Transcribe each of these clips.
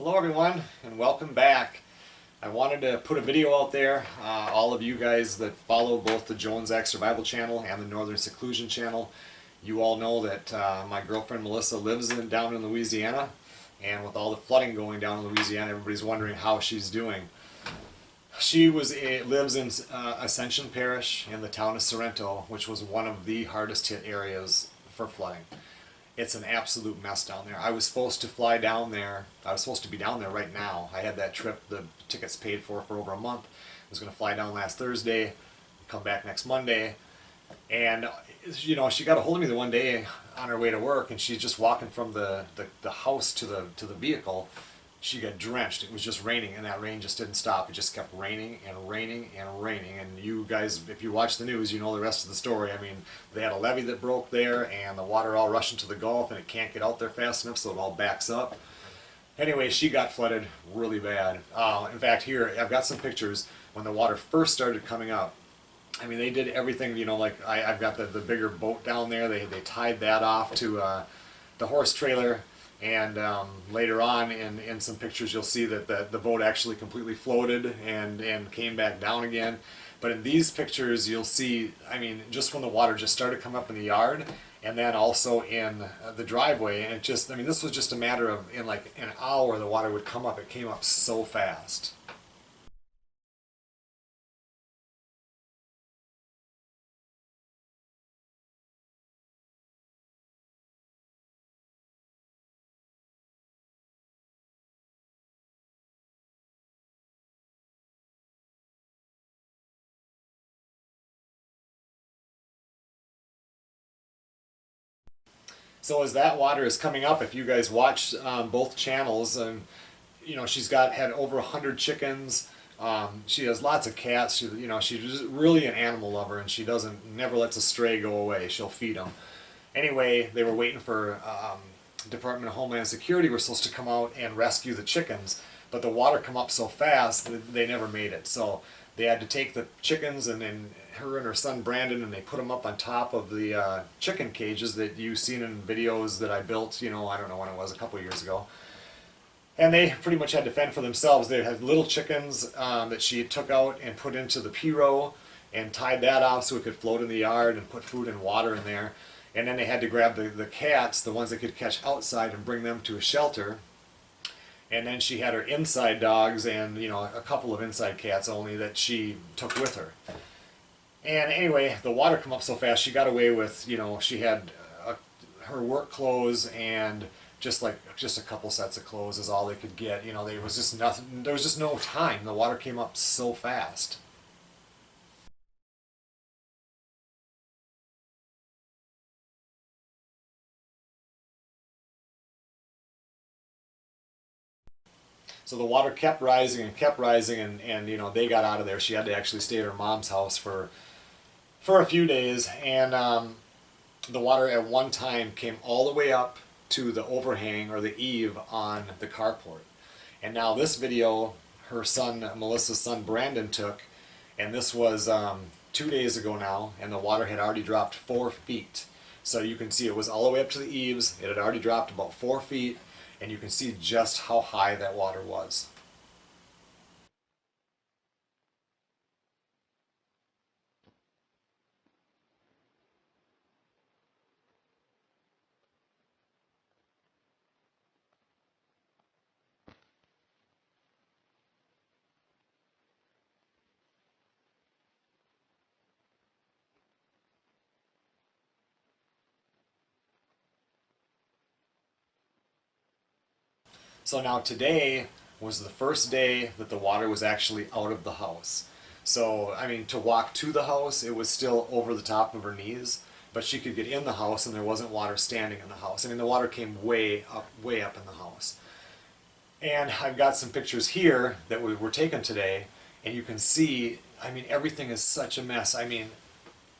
Hello everyone and welcome back. I wanted to put a video out there. All of you guys that follow both the Jones Act Survival channel and the Northern Seclusion channel, you all know that my girlfriend Melissa lives down in Louisiana, and with all the flooding going down in Louisiana, everybody's wondering how she's doing. She lives in Ascension parish in the town of Sorrento, which was one of the hardest hit areas for flooding. It's an absolute mess down there. I was supposed to fly down there. I was supposed to be down there right now. I had that trip, the tickets paid for over a month. I was going to fly down last Thursday, come back next Monday. And, you know, she got a hold of me the one day on her way to work, and she's just walking from the house to the vehicle. She got drenched. It was just raining, and that rain just didn't stop. It just kept raining and raining and raining. And you guys, if you watch the news, you know the rest of the story. I mean, they had a levee that broke there, and the water all rushed into the Gulf, and it can't get out there fast enough, so it all backs up. Anyway, she got flooded really bad. In fact, here, I've got some pictures when the water first started coming up. I mean, they did everything, you know, like I've got the bigger boat down there. They tied that off to the horse trailer. And later on in some pictures you'll see that the boat actually completely floated and came back down again. But in these pictures you'll see, I mean, just when the water just started coming up in the yard, and then also in the driveway, and it just, I mean, this was just a matter of, in like an hour the water would come up. It came up so fast. So as that water is coming up, if you guys watch both channels, you know, had over 100 chickens. She has lots of cats. You know, she's really an animal lover, and she never lets a stray go away. She'll feed them. Anyway, they were waiting for Department of Homeland Security. Were supposed to come out and rescue the chickens, but the water come up so fast that they never made it. So they had to take the chickens, and then her and her son Brandon, and they put them up on top of the chicken cages that you've seen in videos that I built, you know, I don't know when it was, a couple of years ago. And they pretty much had to fend for themselves. They had little chickens that she took out and put into the pirogue and tied that off so it could float in the yard, and put food and water in there. And then they had to grab the cats, the ones they could catch outside, and bring them to a shelter. And then she had her inside dogs and, you know, a couple of inside cats only that she took with her. And anyway, the water come up so fast, she got away with, you know, she had her work clothes and just a couple sets of clothes is all they could get. You know, there was just nothing, there was just no time. The water came up so fast. So the water kept rising and kept rising, and you know, they got out of there. She had to actually stay at her mom's house for a few days, and the water at one time came all the way up to the overhang or the eave on the carport. And now this video, her son, Melissa's son Brandon took, and this was 2 days ago now, and the water had already dropped 4 feet. So you can see it was all the way up to the eaves. It had already dropped about 4 feet, and you can see just how high that water was. So now today was the first day that the water was actually out of the house. So, I mean, to walk to the house, it was still over the top of her knees, but she could get in the house and there wasn't water standing in the house. I mean, the water came way up in the house. And I've got some pictures here that were taken today, and you can see, I mean, everything is such a mess. I mean,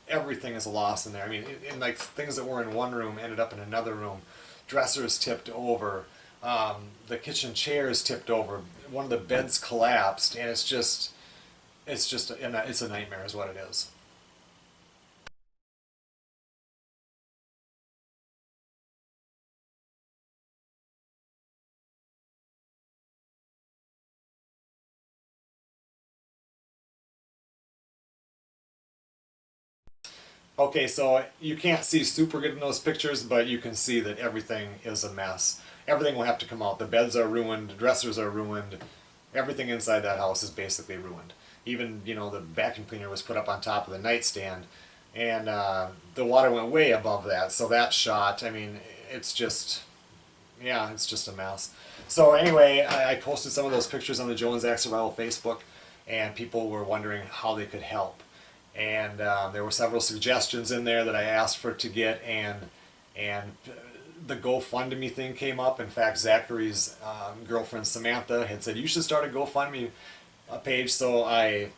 everything is a loss in there. I mean, like things that were in one room ended up in another room. Dressers tipped over. The kitchen chairs tipped over. One of the beds collapsed, and it's a nightmare is what it is. Okay, so you can't see super good in those pictures, but you can see that everything is a mess. Everything will have to come out. The beds are ruined, the dressers are ruined, everything inside that house is basically ruined. Even, you know, the vacuum cleaner was put up on top of the nightstand, and the water went way above that, so that shot. I mean, it's just, yeah, it's just a mess. So anyway, I posted some of those pictures on the Jones Act Survival Facebook, and people were wondering how they could help. And there were several suggestions in there that I asked for to get, and the GoFundMe thing came up. In fact, Zachary's girlfriend Samantha had said you should start a GoFundMe page, so I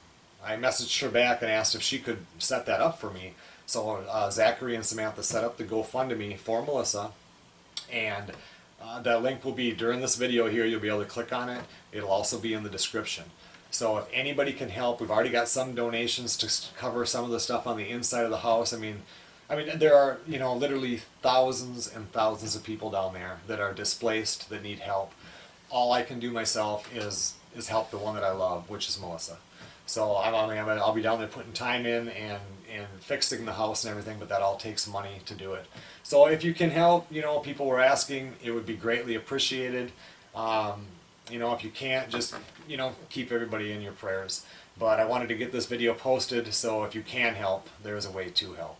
messaged her back and asked if she could set that up for me. So Zachary and Samantha set up the GoFundMe for Melissa, and that link will be during this video here. You'll be able to click on it. It'll also be in the description. So if anybody can help, we've already got some donations to cover some of the stuff on the inside of the house. I mean, there are, you know, literally thousands and thousands of people down there that are displaced, that need help. All I can do myself is help the one that I love, which is Melissa. So I'll be down there putting time in and fixing the house and everything, but that all takes money to do it. So if you can help, you know, people were asking, it would be greatly appreciated. You know, if you can't, just, you know, keep everybody in your prayers. But I wanted to get this video posted, so if you can help, there's a way to help.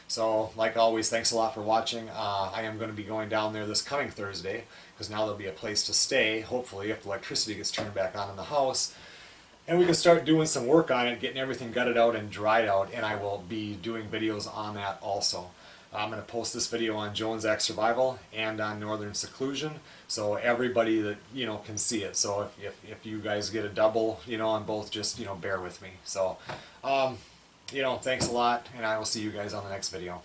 So, like always, thanks a lot for watching. I am going to be going down there this coming Thursday, because now there'll be a place to stay, hopefully, if the electricity gets turned back on in the house. And we can start doing some work on it, getting everything gutted out and dried out, and I will be doing videos on that also. I'm going to post this video on Jones Act Survival and on Northern Seclusion, so everybody that, you know, can see it. So if you guys get a double, you know, on both, just, you know, bear with me. So, you know, thanks a lot, and I will see you guys on the next video.